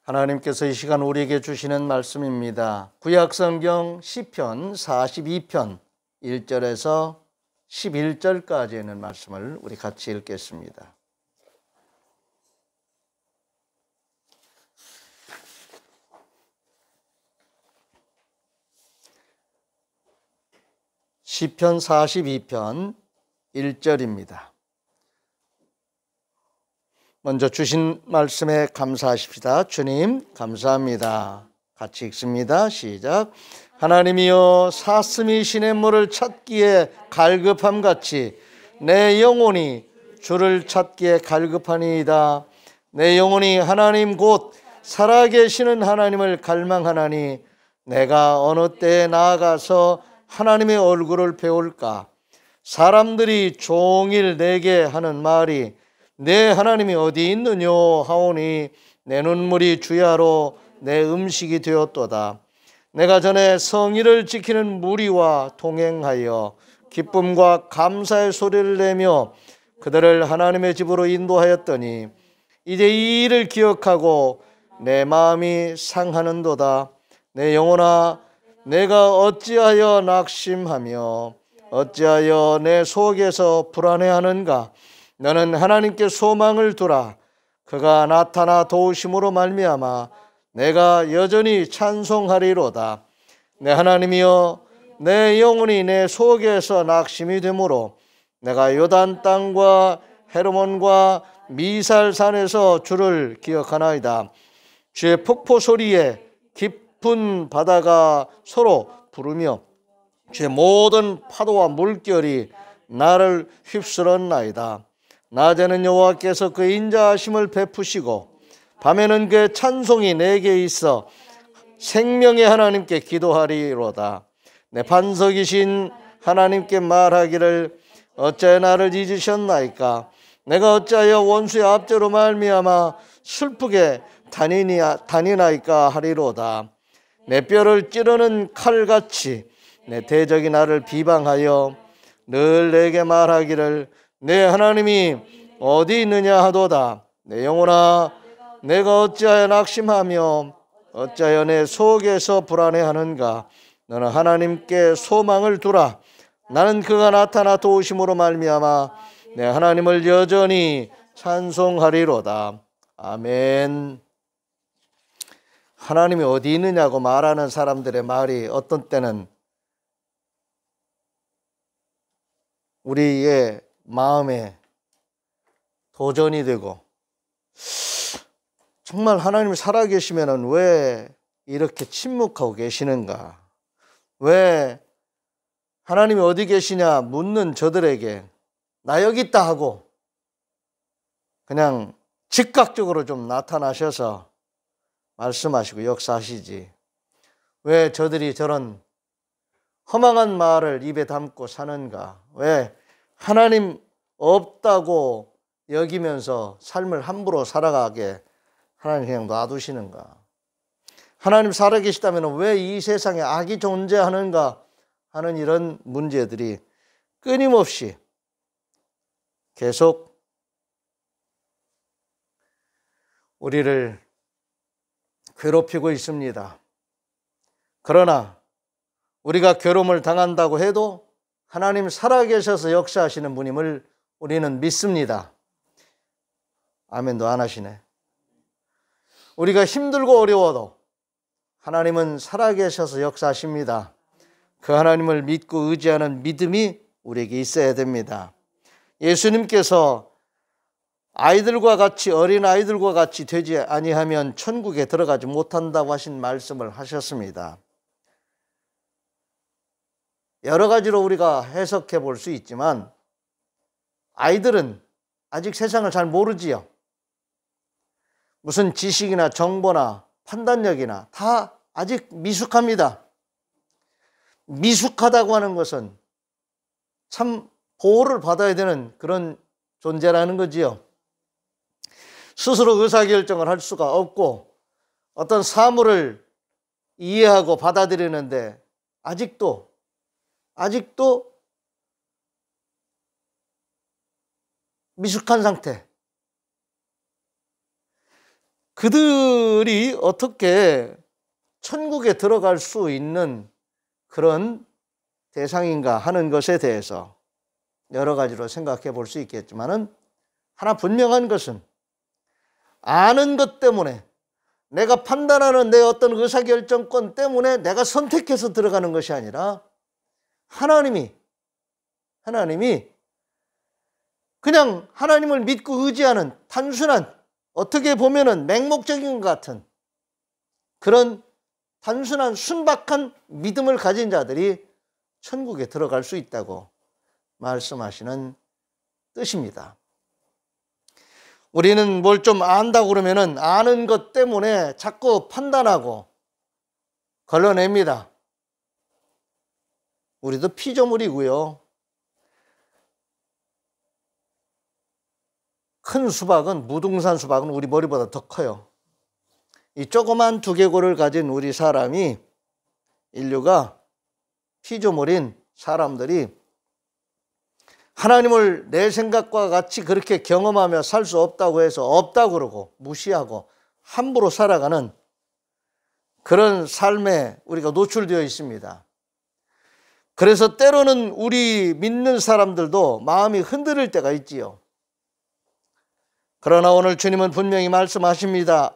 하나님께서 이 시간 우리에게 주시는 말씀입니다. 구약성경 시편 42편 1절에서 11절까지 있는 말씀을 우리 같이 읽겠습니다. 시편 42편 1절입니다. 먼저 주신 말씀에 감사하십시다. 주님 감사합니다. 같이 읽습니다. 시작. 하나님이여 사슴이 시냇물을 찾기에 갈급함같이 내 영혼이 주를 찾기에 갈급하니이다. 내 영혼이 하나님 곧 살아계시는 하나님을 갈망하나니 내가 어느 때에 나아가서 하나님의 얼굴을 배울까. 사람들이 종일 내게 하는 말이 내 하나님이 어디 있느뇨 하오니 내 눈물이 주야로 내 음식이 되었도다. 내가 전에 성의를 지키는 무리와 동행하여 기쁨과 감사의 소리를 내며 그들을 하나님의 집으로 인도하였더니 이제 이 일을 기억하고 내 마음이 상하는도다. 내 영혼아 내가 어찌하여 낙심하며 어찌하여 내 속에서 불안해하는가. 너는 하나님께 소망을 두라. 그가 나타나 도우심으로 말미암아 내가 여전히 찬송하리로다. 내 하나님이여 내 영혼이 내 속에서 낙심이 되므로 내가 요단 땅과 헤르몬과 미살산에서 주를 기억하나이다. 주의 폭포 소리에 깊은 바다가 서로 부르며 주의 모든 파도와 물결이 나를 휩쓸었나이다. 낮에는 여호와께서 그 인자하심을 베푸시고 밤에는 그의 찬송이 내게 있어 생명의 하나님께 기도하리로다. 내 반석이신 하나님께 말하기를 어찌하여 나를 잊으셨나이까. 내가 어찌하여 원수의 압제로 말미암아 슬프게 다니나이까 하리로다. 내 뼈를 찌르는 칼같이 내 대적이 나를 비방하여 늘 내게 말하기를 내 하나님이 어디 있느냐 하도다. 내 영혼아 내가 어찌하여 낙심하며 어찌하여 내 속에서 불안해하는가. 너는 하나님께 소망을 두라. 나는 그가 나타나 도우심으로 말미암아 내 하나님을 여전히 찬송하리로다. 아멘. 하나님이 어디 있느냐고 말하는 사람들의 말이 어떤 때는 우리의 마음에 도전이 되고 정말 하나님이 살아계시면 왜 이렇게 침묵하고 계시는가. 왜 하나님이 어디 계시냐 묻는 저들에게 나 여기 있다 하고 그냥 즉각적으로 좀 나타나셔서 말씀하시고 역사하시지. 왜 저들이 저런 허망한 말을 입에 담고 사는가. 왜 하나님 없다고 여기면서 삶을 함부로 살아가게 하나님 그냥 놔두시는가. 하나님 살아계시다면 왜 이 세상에 악이 존재하는가 하는 이런 문제들이 끊임없이 계속 우리를 괴롭히고 있습니다. 그러나 우리가 괴로움을 당한다고 해도 하나님 살아계셔서 역사하시는 분임을 우리는 믿습니다. 아멘도 안 하시네. 우리가 힘들고 어려워도 하나님은 살아계셔서 역사하십니다. 그 하나님을 믿고 의지하는 믿음이 우리에게 있어야 됩니다. 예수님께서 아이들과 같이 어린 아이들과 같이 되지 아니하면 천국에 들어가지 못한다고 하신 말씀을 하셨습니다. 여러 가지로 우리가 해석해 볼 수 있지만 아이들은 아직 세상을 잘 모르지요. 무슨 지식이나 정보나 판단력이나 다 아직 미숙합니다. 미숙하다고 하는 것은 참 보호를 받아야 되는 그런 존재라는 거지요. 스스로 의사결정을 할 수가 없고 어떤 사물을 이해하고 받아들이는데 아직도 미숙한 상태. 그들이 어떻게 천국에 들어갈 수 있는 그런 대상인가 하는 것에 대해서 여러 가지로 생각해 볼 수 있겠지만은, 하나 분명한 것은 아는 것 때문에, 내가 판단하는 내 어떤 의사결정권 때문에 내가 선택해서 들어가는 것이 아니라 하나님이 그냥 하나님을 믿고 의지하는 단순한, 어떻게 보면은 맹목적인 것 같은 그런 단순한 순박한 믿음을 가진 자들이 천국에 들어갈 수 있다고 말씀하시는 뜻입니다. 우리는 뭘 좀 안다고 그러면은 아는 것 때문에 자꾸 판단하고 걸러냅니다. 우리도 피조물이고요. 큰 수박은, 무등산 수박은 우리 머리보다 더 커요. 이 조그만 두개골을 가진 우리 사람이, 인류가, 피조물인 사람들이 하나님을 내 생각과 같이 그렇게 경험하며 살 수 없다고 해서 없다고 그러고 무시하고 함부로 살아가는 그런 삶에 우리가 노출되어 있습니다. 그래서 때로는 우리 믿는 사람들도 마음이 흔들릴 때가 있지요. 그러나 오늘 주님은 분명히 말씀하십니다.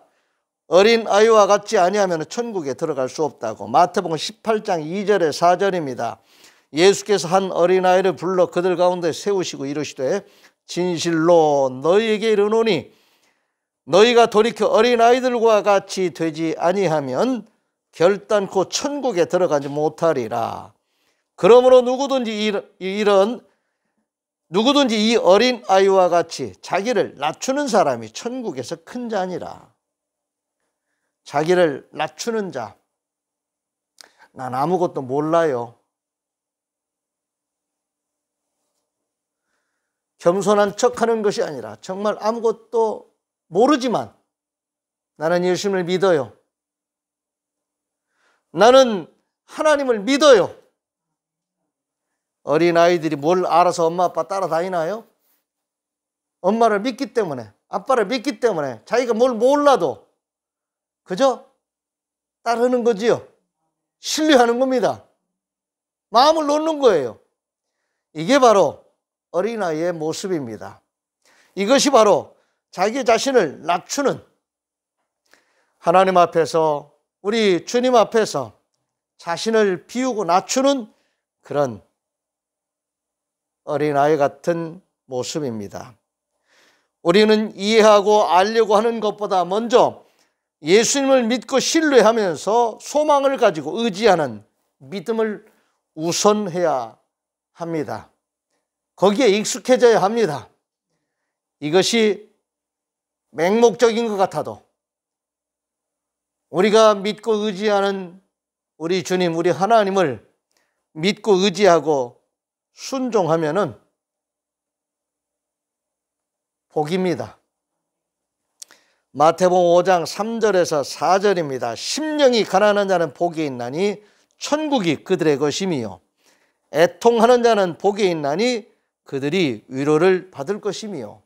어린 아이와 같지 아니하면 천국에 들어갈 수 없다고. 마태복음 18장 2절에 4절입니다. 예수께서 한 어린아이를 불러 그들 가운데 세우시고 이르시되 진실로 너희에게 이르노니 너희가 돌이켜 어린아이들과 같이 되지 아니하면 결단코 천국에 들어가지 못하리라. 그러므로 누구든지 이 어린아이와 같이 자기를 낮추는 사람이 천국에서 큰 자니라. 자기를 낮추는 자, 난 아무것도 몰라요. 겸손한 척하는 것이 아니라 정말 아무것도 모르지만 나는 예수님을 믿어요. 나는 하나님을 믿어요. 어린아이들이 뭘 알아서 엄마 아빠 따라다니나요? 엄마를 믿기 때문에, 아빠를 믿기 때문에 자기가 뭘 몰라도 그저 따르는 거지요. 신뢰하는 겁니다. 마음을 놓는 거예요. 이게 바로 어린아이의 모습입니다. 이것이 바로 자기 자신을 낮추는, 하나님 앞에서, 우리 주님 앞에서 자신을 비우고 낮추는 그런 어린아이 같은 모습입니다. 우리는 이해하고 알려고 하는 것보다 먼저 예수님을 믿고 신뢰하면서 소망을 가지고 의지하는 믿음을 우선해야 합니다. 거기에 익숙해져야 합니다. 이것이 맹목적인 것 같아도 우리가 믿고 의지하는 우리 주님, 우리 하나님을 믿고 의지하고 순종하면은 복입니다. 마태복음 5장 3절에서 4절입니다. 심령이 가난한 자는 복이 있나니 천국이 그들의 것이며 애통하는 자는 복이 있나니 그들이 위로를 받을 것이며.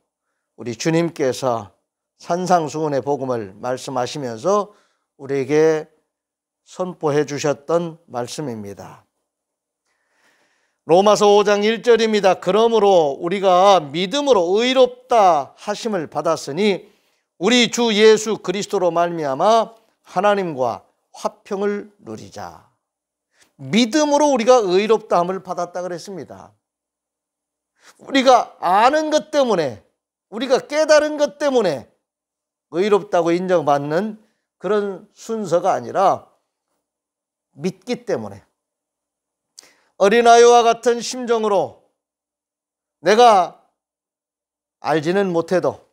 우리 주님께서 산상수훈의 복음을 말씀하시면서 우리에게 선포해 주셨던 말씀입니다. 로마서 5장 1절입니다. 그러므로 우리가 믿음으로 의롭다 하심을 받았으니 우리 주 예수 그리스도로 말미암아 하나님과 화평을 누리자. 믿음으로 우리가 의롭다함을 받았다 그랬습니다. 우리가 아는 것 때문에, 우리가 깨달은 것 때문에 의롭다고 인정받는 그런 순서가 아니라 믿기 때문에, 어린아이와 같은 심정으로 내가 알지는 못해도,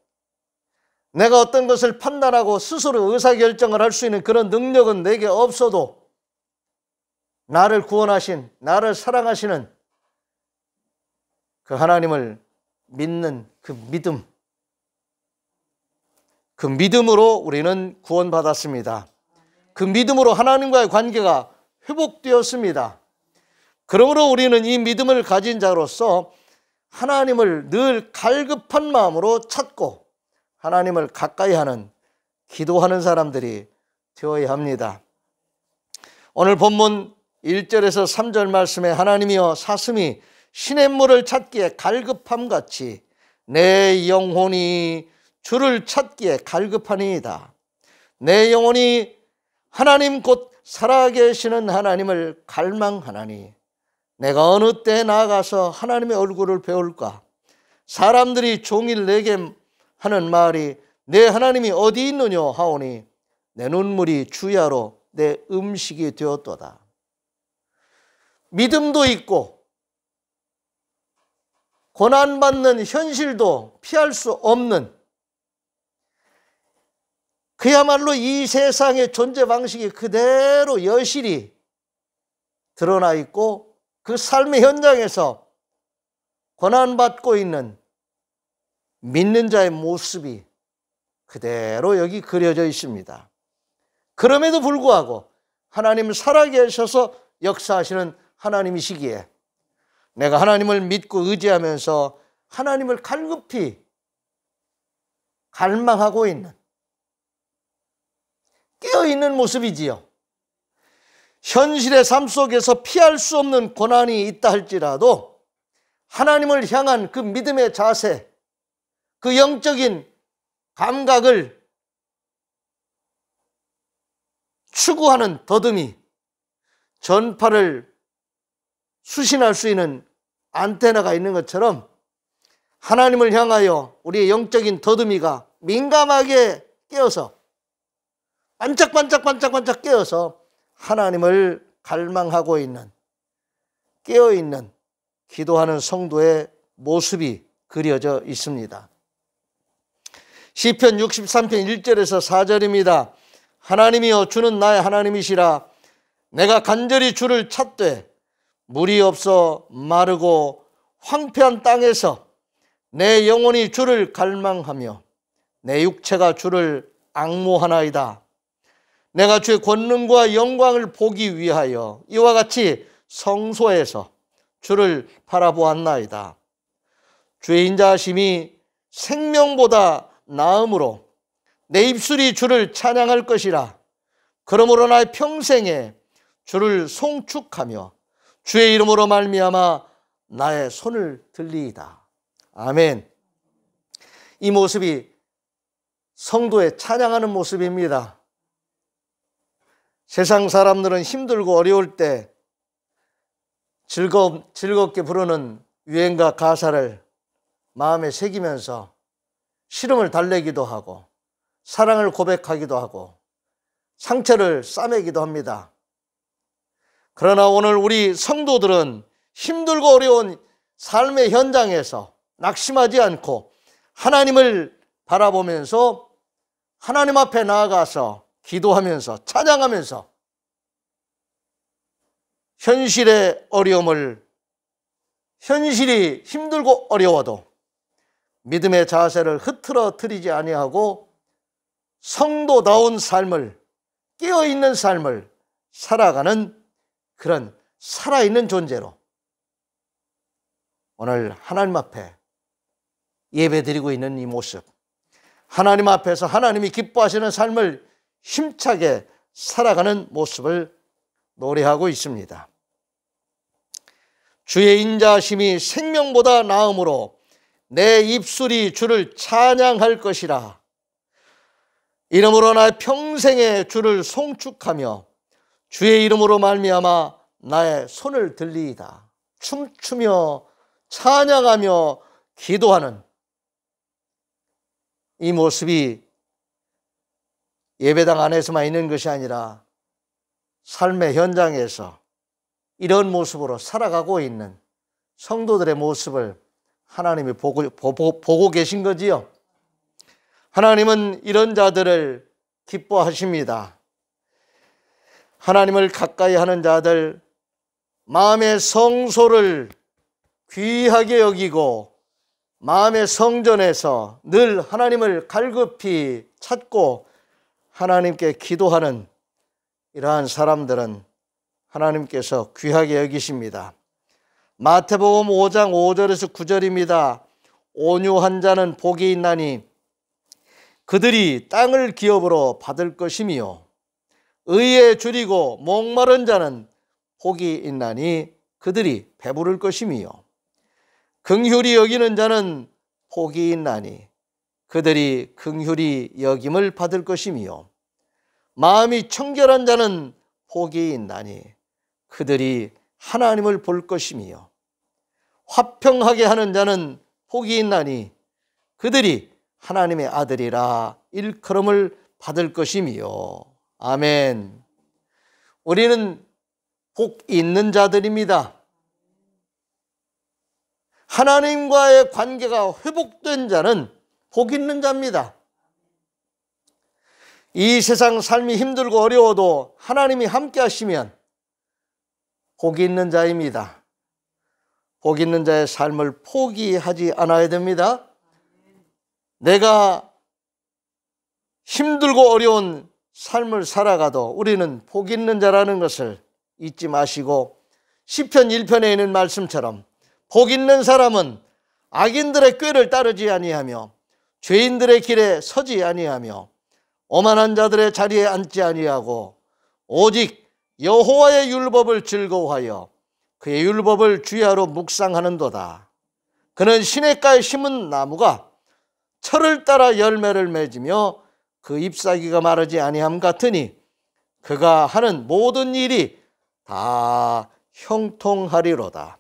내가 어떤 것을 판단하고 스스로 의사결정을 할 수 있는 그런 능력은 내게 없어도 나를 구원하신, 나를 사랑하시는 그 하나님을 믿는 그 믿음, 그 믿음으로 우리는 구원받았습니다. 그 믿음으로 하나님과의 관계가 회복되었습니다. 그러므로 우리는 이 믿음을 가진 자로서 하나님을 늘 갈급한 마음으로 찾고 하나님을 가까이 하는 기도하는 사람들이 되어야 합니다. 오늘 본문 1절에서 3절 말씀에 하나님이여 사슴이 시냇물을 찾기에 갈급함같이 내 영혼이 주를 찾기에 갈급하니이다. 내 영혼이 하나님 곧 살아계시는 하나님을 갈망하나니 내가 어느 때 나아가서 하나님의 얼굴을 배울까? 사람들이 종일 내게 하는 말이 내 하나님이 어디 있느냐 하오니 내 눈물이 주야로 내 음식이 되었도다. 믿음도 있고 고난받는 현실도 피할 수 없는, 그야말로 이 세상의 존재 방식이 그대로 여실히 드러나 있고 그 삶의 현장에서 고난받고 있는 믿는 자의 모습이 그대로 여기 그려져 있습니다. 그럼에도 불구하고 하나님 살아계셔서 역사하시는 하나님이시기에 내가 하나님을 믿고 의지하면서 하나님을 갈급히 갈망하고 있는, 깨어있는 모습이지요. 현실의 삶 속에서 피할 수 없는 고난이 있다 할지라도 하나님을 향한 그 믿음의 자세, 그 영적인 감각을 추구하는 더듬이, 전파를 수신할 수 있는 안테나가 있는 것처럼 하나님을 향하여 우리의 영적인 더듬이가 민감하게 깨어서 반짝반짝 깨어서 하나님을 갈망하고 있는, 깨어있는 기도하는 성도의 모습이 그려져 있습니다. 시편 63편 1절에서 4절입니다. 하나님이여 주는 나의 하나님이시라. 내가 간절히 주를 찾되 물이 없어 마르고 황폐한 땅에서 내 영혼이 주를 갈망하며 내 육체가 주를 앙모하나이다. 내가 주의 권능과 영광을 보기 위하여 이와 같이 성소에서 주를 바라보았나이다. 주의 인자하심이 생명보다 나음으로 내 입술이 주를 찬양할 것이라. 그러므로 나의 평생에 주를 송축하며 주의 이름으로 말미암아 나의 손을 들리이다. 아멘. 이 모습이 성도의 찬양하는 모습입니다. 세상 사람들은 힘들고 어려울 때 즐겁게 부르는 유행가 가사를 마음에 새기면서 시름을 달래기도 하고 사랑을 고백하기도 하고 상처를 싸매기도 합니다. 그러나 오늘 우리 성도들은 힘들고 어려운 삶의 현장에서 낙심하지 않고 하나님을 바라보면서 하나님 앞에 나아가서 기도하면서 찬양하면서 현실의 어려움을, 현실이 힘들고 어려워도 믿음의 자세를 흐트러뜨리지 아니하고 성도다운 삶을, 깨어있는 삶을 살아가는 그런 살아있는 존재로 오늘 하나님 앞에 예배드리고 있는 이 모습, 하나님 앞에서 하나님이 기뻐하시는 삶을 힘차게 살아가는 모습을 노래하고 있습니다. 주의 인자하심이 생명보다 나음으로 내 입술이 주를 찬양할 것이라. 이름으로 나의 평생에 주를 송축하며 주의 이름으로 말미암아 나의 손을 들리이다. 춤추며 찬양하며 기도하는 이 모습이 예배당 안에서만 있는 것이 아니라 삶의 현장에서 이런 모습으로 살아가고 있는 성도들의 모습을 하나님이 보고 계신 거지요. 하나님은 이런 자들을 기뻐하십니다. 하나님을 가까이 하는 자들, 마음의 성소를 귀하게 여기고 마음의 성전에서 늘 하나님을 갈급히 찾고 하나님께 기도하는 이러한 사람들은 하나님께서 귀하게 여기십니다. 마태복음 5장 5절에서 9절입니다. 온유한 자는 복이 있나니 그들이 땅을 기업으로 받을 것이며 의에 줄이고 목마른 자는 복이 있나니 그들이 배부를 것이며 긍휼히 여기는 자는 복이 있나니 그들이 긍휼히 여김을 받을 것이며 마음이 청결한 자는 복이 있나니 그들이 하나님을 볼 것이며 화평하게 하는 자는 복이 있나니 그들이 하나님의 아들이라 일컬음을 받을 것이며. 아멘. 우리는 복 있는 자들입니다. 하나님과의 관계가 회복된 자는 복 있는 자입니다. 이 세상 삶이 힘들고 어려워도 하나님이 함께 하시면 복 있는 자입니다. 복 있는 자의 삶을 포기하지 않아야 됩니다. 내가 힘들고 어려운 삶을 살아가도 우리는 복 있는 자라는 것을 잊지 마시고 시편 1편에 있는 말씀처럼 복 있는 사람은 악인들의 꾀를 따르지 아니하며 죄인들의 길에 서지 아니하며 오만한 자들의 자리에 앉지 아니하고 오직 여호와의 율법을 즐거워하여 그의 율법을 주야로 묵상하는도다. 그는 시냇가에 심은 나무가 철을 따라 열매를 맺으며 그 잎사귀가 마르지 아니함 같으니 그가 하는 모든 일이 다 형통하리로다.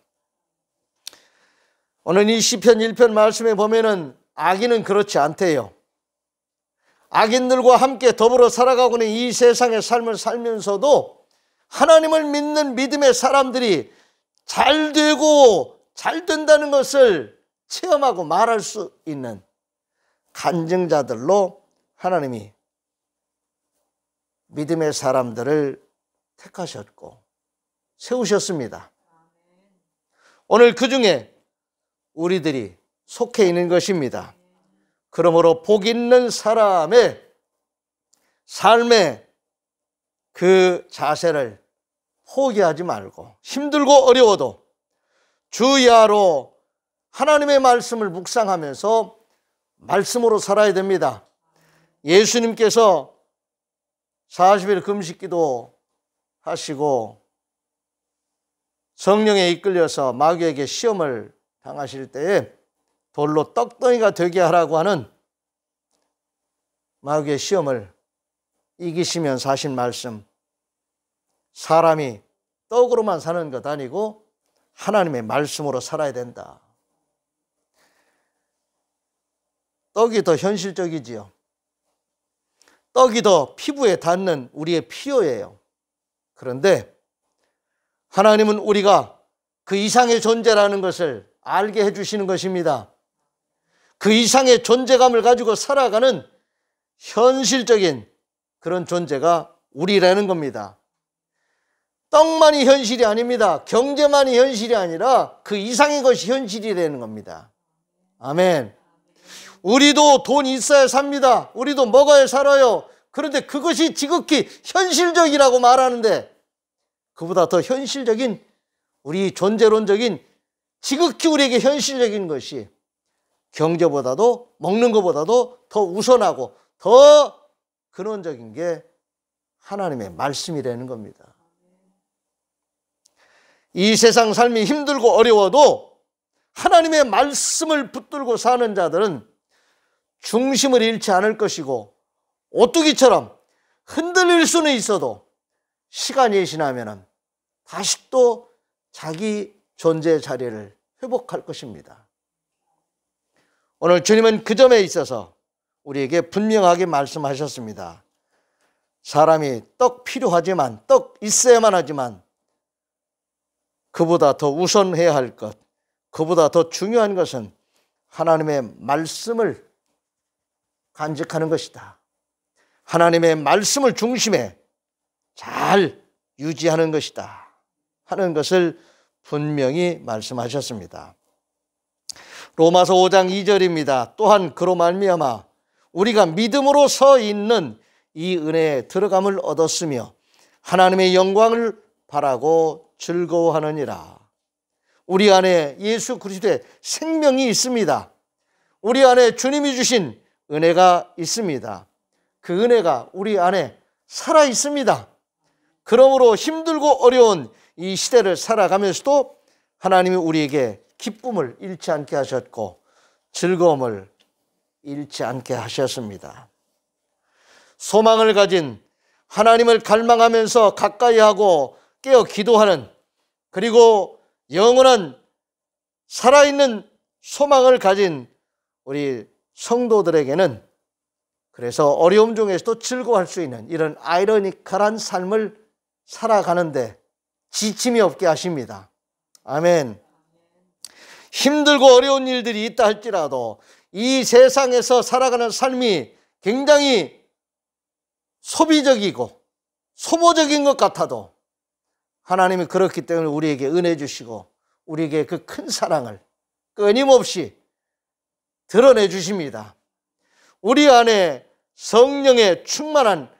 오늘 이 시편 1편 말씀에 보면은 악인은 그렇지 않대요. 악인들과 함께 더불어 살아가고 있는 이 세상의 삶을 살면서도 하나님을 믿는 믿음의 사람들이 잘 되고 잘 된다는 것을 체험하고 말할 수 있는 간증자들로 하나님이 믿음의 사람들을 택하셨고 세우셨습니다. 오늘 그 중에 우리들이 속해 있는 것입니다. 그러므로 복 있는 사람의 삶의 그 자세를 포기하지 말고 힘들고 어려워도 주야로 하나님의 말씀을 묵상하면서 말씀으로 살아야 됩니다. 예수님께서 40일 금식기도 하시고 성령에 이끌려서 마귀에게 시험을 당하실 때에 돌로 떡덩이가 되게 하라고 하는 마귀의 시험을 이기시면서 하신 말씀, 사람이 떡으로만 사는 것 아니고 하나님의 말씀으로 살아야 된다. 떡이 더 현실적이지요. 떡이 더 피부에 닿는 우리의 필요예요. 그런데 하나님은 우리가 그 이상의 존재라는 것을 알게 해주시는 것입니다. 그 이상의 존재감을 가지고 살아가는 현실적인 그런 존재가 우리라는 겁니다. 떡만이 현실이 아닙니다. 경제만이 현실이 아니라 그 이상의 것이 현실이라는 겁니다. 아멘. 우리도 돈 있어야 삽니다. 우리도 먹어야 살아요. 그런데 그것이 지극히 현실적이라고 말하는데 그보다 더 현실적인 우리 존재론적인 지극히 우리에게 현실적인 것이 경제보다도 먹는 것보다도 더 우선하고 더 근원적인 게 하나님의 말씀이라는 겁니다. 이 세상 삶이 힘들고 어려워도 하나님의 말씀을 붙들고 사는 자들은 중심을 잃지 않을 것이고 오뚜기처럼 흔들릴 수는 있어도 시간이 지나면 다시 또 자기 존재의 자리를 회복할 것입니다. 오늘 주님은 그 점에 있어서 우리에게 분명하게 말씀하셨습니다. 사람이 떡 필요하지만, 떡 있어야만 하지만 그보다 더 우선해야 할 것, 그보다 더 중요한 것은 하나님의 말씀을 간직하는 것이다. 하나님의 말씀을 중심에 잘 유지하는 것이다 하는 것을 분명히 말씀하셨습니다. 로마서 5장 2절입니다. 또한 그로 말미암아 우리가 믿음으로 서 있는 이 은혜에 들어감을 얻었으며 하나님의 영광을 바라고 즐거워하느니라. 우리 안에 예수 그리스도의 생명이 있습니다. 우리 안에 주님이 주신 은혜가 있습니다. 그 은혜가 우리 안에 살아 있습니다. 그러므로 힘들고 어려운 이 시대를 살아가면서도 하나님이 우리에게 기쁨을 잃지 않게 하셨고 즐거움을 잃지 않게 하셨습니다. 소망을 가진, 하나님을 갈망하면서 가까이 하고 깨어 기도하는, 그리고 영원한 살아있는 소망을 가진 우리 성도들에게는 그래서 어려움 중에서도 즐거워할 수 있는 이런 아이러니컬한 삶을 살아가는데 지침이 없게 하십니다. 아멘. 힘들고 어려운 일들이 있다 할지라도 이 세상에서 살아가는 삶이 굉장히 소비적이고 소모적인 것 같아도 하나님이 그렇기 때문에 우리에게 은혜 주시고 우리에게 그 큰 사랑을 끊임없이 드러내 주십니다. 우리 안에 성령의 충만한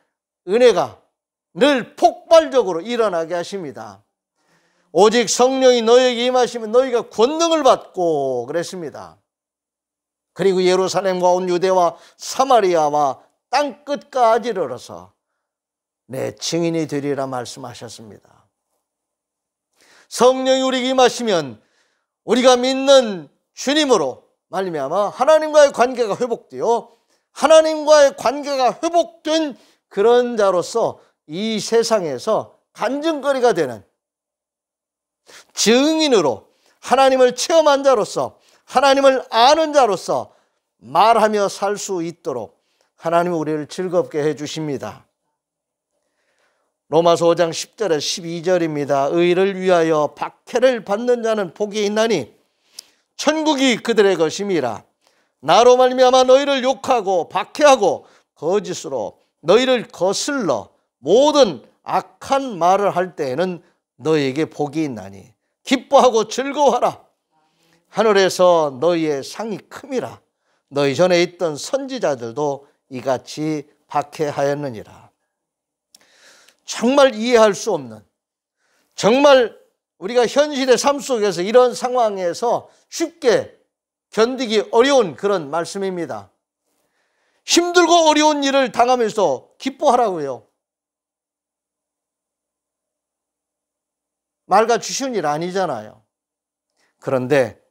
은혜가 늘 폭발적으로 일어나게 하십니다. 오직 성령이 너희에게 임하시면 너희가 권능을 받고 그랬습니다. 그리고 예루살렘과 온 유대와 사마리아와 땅끝까지 이르러서 내 증인이 되리라 말씀하셨습니다. 성령이 우리에게 임하시면 우리가 믿는 주님으로 말미암아 하나님과의 관계가 회복되어 하나님과의 관계가 회복된 그런 자로서 이 세상에서 간증거리가 되는 증인으로 하나님을 체험한 자로서 하나님을 아는 자로서 말하며 살 수 있도록 하나님은 우리를 즐겁게 해주십니다. 로마서 5장 10절에 12절입니다. 의를 위하여 박해를 받는 자는 복이 있나니 천국이 그들의 것임이라. 나로 말미암아 너희를 욕하고 박해하고 거짓으로 너희를 거슬러 모든 악한 말을 할 때에는 너희에게 복이 있나니 기뻐하고 즐거워하라. 하늘에서 너희의 상이 큼이라. 너희 전에 있던 선지자들도 이같이 박해하였느니라. 정말 이해할 수 없는, 정말 우리가 현실의 삶 속에서 이런 상황에서 쉽게 견디기 어려운 그런 말씀입니다. 힘들고 어려운 일을 당하면서 기뻐하라고요. 말같이 쉬운 일 아니잖아요. 그런데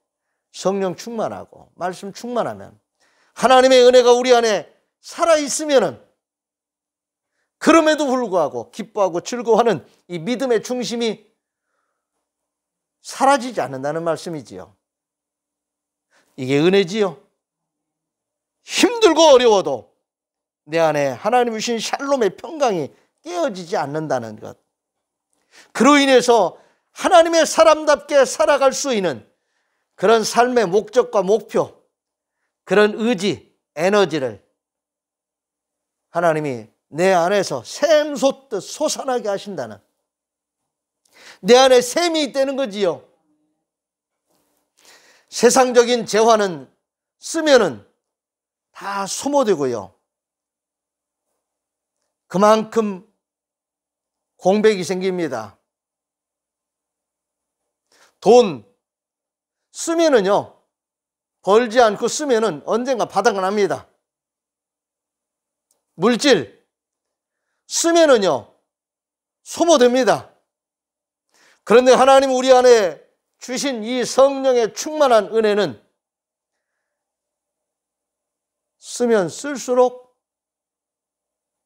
성령 충만하고 말씀 충만하면 하나님의 은혜가 우리 안에 살아있으면은 그럼에도 불구하고 기뻐하고 즐거워하는 이 믿음의 중심이 사라지지 않는다는 말씀이지요. 이게 은혜지요. 힘들고 어려워도 내 안에 하나님 주신 샬롬의 평강이 깨어지지 않는다는 것. 그로 인해서 하나님의 사람답게 살아갈 수 있는 그런 삶의 목적과 목표, 그런 의지, 에너지를 하나님이 내 안에서 샘 솟듯 솟아나게 하신다는, 내 안에 샘이 있다는 거지요. 세상적인 재화는 쓰면은 다 소모되고요. 그만큼 공백이 생깁니다. 돈 쓰면은요, 벌지 않고 쓰면은 언젠가 바닥 납니다. 물질 쓰면은요, 소모됩니다. 그런데 하나님 우리 안에 주신 이 성령의 충만한 은혜는 쓰면 쓸수록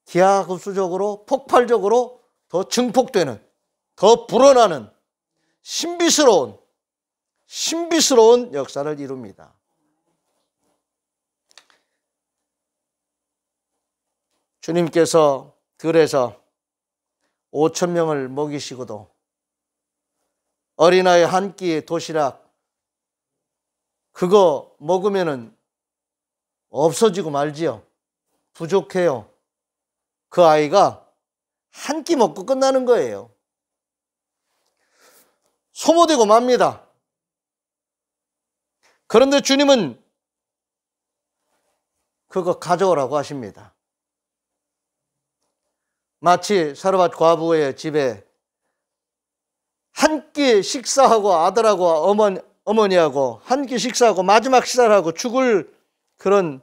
기하급수적으로 폭발적으로 더 증폭되는, 더 불어나는 신비스러운 역사를 이룹니다. 주님께서 들에서 5,000명을 먹이시고도 어린아이 한 끼의 도시락 그거 먹으면은 없어지고 말지요. 부족해요. 그 아이가 한 끼 먹고 끝나는 거예요. 소모되고 맙니다. 그런데 주님은 그거 가져오라고 하십니다. 마치 사르밧 과부의 집에 한 끼 식사하고 아들하고 어머니하고 한 끼 식사하고 마지막 식사를 하고 죽을 그런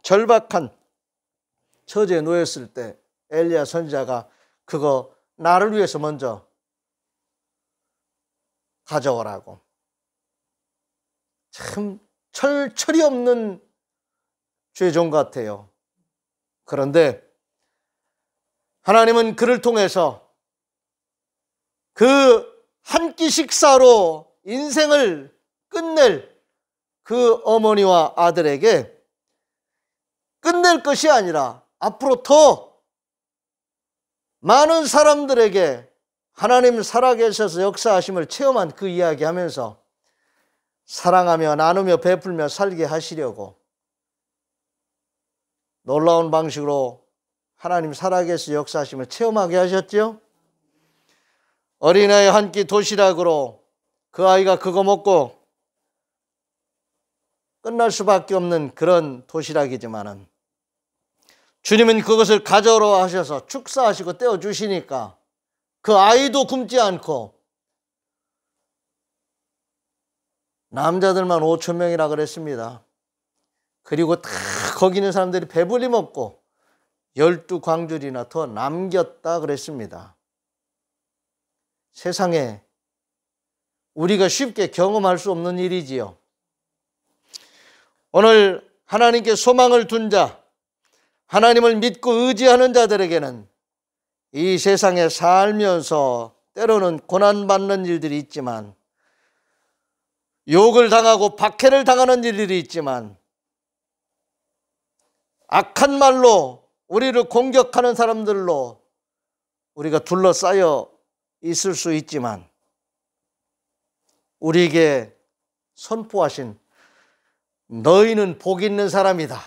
절박한 처지에 놓였을 때 엘리야 선지자가 그거 나를 위해서 먼저 가져오라고. 참 철이 없는 죄종 같아요. 그런데 하나님은 그를 통해서 그 한 끼 식사로 인생을 끝낼 그 어머니와 아들에게 끝낼 것이 아니라 앞으로 더 많은 사람들에게 하나님 살아계셔서 역사하심을 체험한 그 이야기 하면서 사랑하며 나누며 베풀며 살게 하시려고 놀라운 방식으로 하나님 살아계셔서 역사하심을 체험하게 하셨죠. 어린아이 한 끼 도시락으로 그 아이가 그거 먹고 끝날 수밖에 없는 그런 도시락이지만은 주님은 그것을 가져오라 하셔서 축사하시고 떼어주시니까 그 아이도 굶지 않고 남자들만 5천 명이라 그랬습니다. 그리고 다 거기 있는 사람들이 배불리 먹고 12광줄이나 더 남겼다 그랬습니다. 세상에 우리가 쉽게 경험할 수 없는 일이지요. 오늘 하나님께 소망을 둔 자, 하나님을 믿고 의지하는 자들에게는 이 세상에 살면서 때로는 고난받는 일들이 있지만, 욕을 당하고 박해를 당하는 일들이 있지만, 악한 말로 우리를 공격하는 사람들로 우리가 둘러싸여 있을 수 있지만, 우리에게 선포하신 너희는 복 있는 사람이다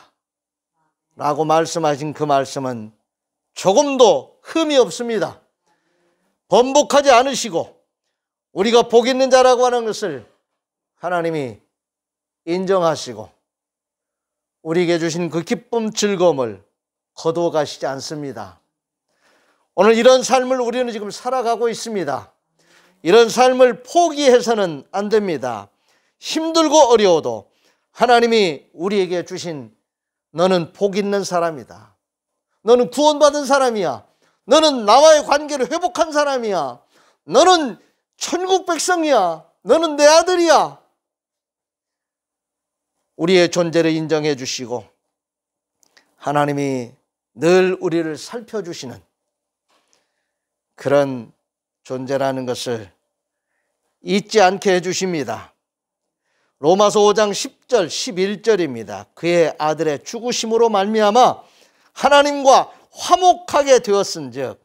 라고 말씀하신 그 말씀은 조금도 흠이 없습니다. 번복하지 않으시고 우리가 복 있는 자라고 하는 것을 하나님이 인정하시고 우리에게 주신 그 기쁨 즐거움을 거두어 가시지 않습니다. 오늘 이런 삶을 우리는 지금 살아가고 있습니다. 이런 삶을 포기해서는 안 됩니다. 힘들고 어려워도 하나님이 우리에게 주신 너는 복 있는 사람이다. 너는 구원받은 사람이야. 너는 나와의 관계를 회복한 사람이야. 너는 천국 백성이야. 너는 내 아들이야. 우리의 존재를 인정해 주시고 하나님이 늘 우리를 살펴주시는 그런 존재라는 것을 잊지 않게 해주십니다. 로마서 5장 10절 11절입니다. 그의 아들의 죽으심으로 말미암아 하나님과 화목하게 되었은즉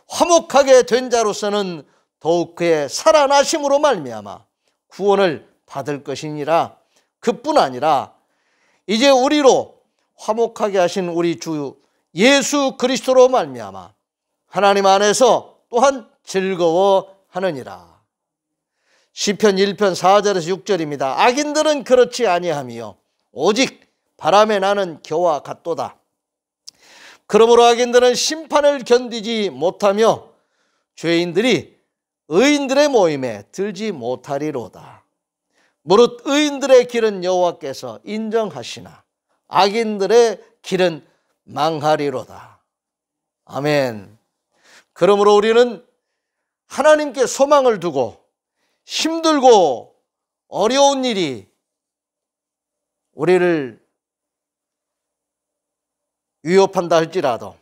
화목하게 된 자로서는 더욱 그의 살아나심으로 말미암아 구원을 받을 것이니라. 그뿐 아니라 이제 우리로 화목하게 하신 우리 주 예수 그리스도로 말미암아 하나님 안에서 또한 즐거워하느니라. 시편 1편 4절에서 6절입니다. 악인들은 그렇지 아니하며 오직 바람에 나는 겨와 같도다. 그러므로 악인들은 심판을 견디지 못하며 죄인들이 의인들의 모임에 들지 못하리로다. 무릇 의인들의 길은 여호와께서 인정하시나 악인들의 길은 망하리로다. 아멘. 그러므로 우리는 하나님께 소망을 두고 힘들고 어려운 일이 우리를 위협한다 할지라도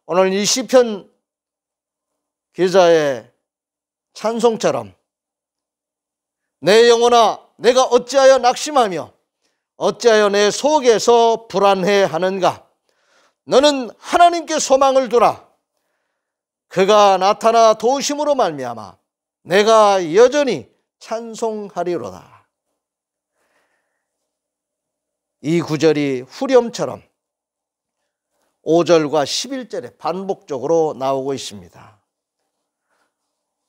오늘 이 시편 기자의 찬송처럼 내 영혼아 내가 어찌하여 낙심하며 어찌하여 내 속에서 불안해하는가. 너는 하나님께 소망을 두라. 그가 나타나 도우심으로 말미암아 내가 여전히 찬송하리로다. 이 구절이 후렴처럼 5절과 11절에 반복적으로 나오고 있습니다.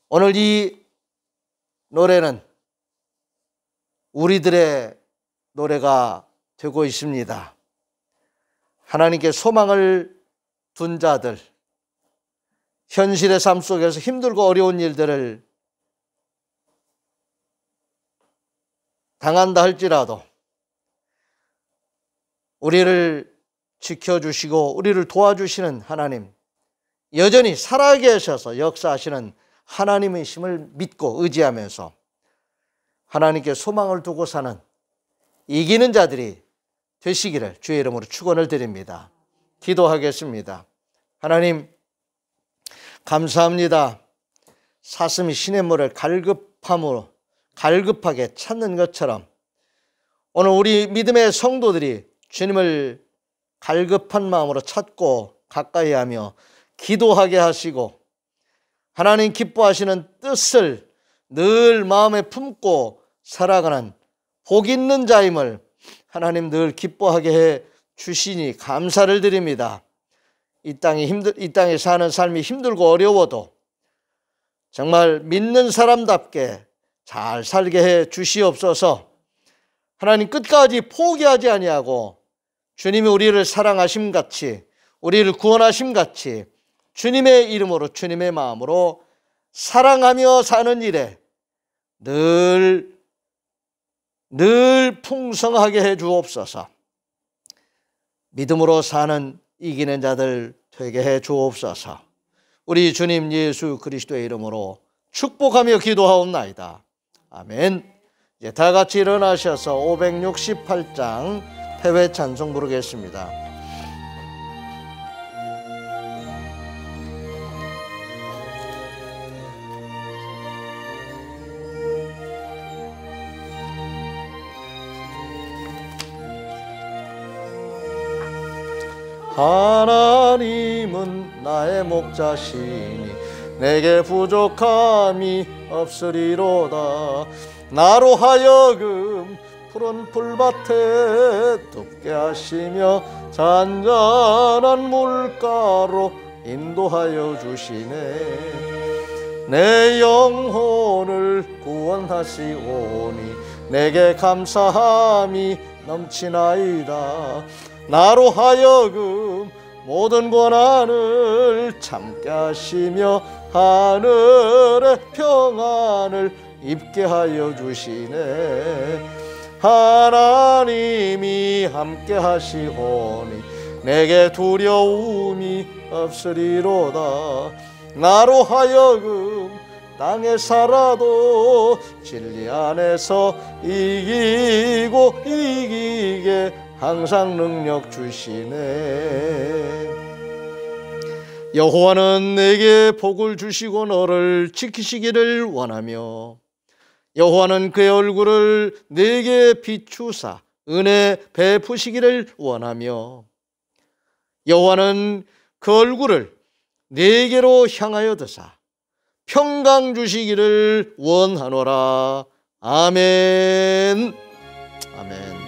오늘 이 노래는 우리들의 노래가 되고 있습니다. 하나님께 소망을 둔 자들, 현실의 삶 속에서 힘들고 어려운 일들을 당한다 할지라도 우리를 지켜주시고 우리를 도와주시는 하나님, 여전히 살아계셔서 역사하시는 하나님이심을 믿고 의지하면서 하나님께 소망을 두고 사는 이기는 자들이 되시기를 주의 이름으로 축원을 드립니다. 기도하겠습니다. 하나님, 감사합니다. 사슴이 시냇물을 갈급하게 찾는 것처럼 오늘 우리 믿음의 성도들이 주님을 갈급한 마음으로 찾고 가까이 하며 기도하게 하시고 하나님 기뻐하시는 뜻을 늘 마음에 품고 살아가는 복 있는 자임을 하나님 늘 기뻐하게 해 주시니 감사를 드립니다. 이 땅에 사는 삶이 힘들고 어려워도 정말 믿는 사람답게 잘 살게 해 주시옵소서. 하나님 끝까지 포기하지 아니하고 주님이 우리를 사랑하심 같이 우리를 구원하심 같이 주님의 이름으로 주님의 마음으로 사랑하며 사는 일에 늘 풍성하게 해 주옵소서. 믿음으로 사는 이기는 자들 되게 해 주옵소서. 우리 주님 예수 그리스도의 이름으로 축복하며 기도하옵나이다. 아멘. 이제 다 같이 일어나셔서 568장 패회 찬송 부르겠습니다. 하나님은 나의 목자시니 내게 부족함이 없으리로다. 나로 하여금 푸른 풀밭에 눕게 하시며 잔잔한 물가로 인도하여 주시네. 내 영혼을 구원하시오니 내게 감사함이 넘치나이다. 나로 하여금 모든 고난을 참게 하시며 하늘의 평안을 입게 하여 주시네. 하나님이 함께 하시오니 내게 두려움이 없으리로다. 나로 하여금 땅에 살아도 진리 안에서 이기게 항상 능력 주시네. 여호와는 내게 복을 주시고 너를 지키시기를 원하며 여호와는 그의 얼굴을 내게 비추사 은혜 베푸시기를 원하며 여호와는 그 얼굴을 내게로 향하여 드사 평강 주시기를 원하노라. 아멘. 아멘.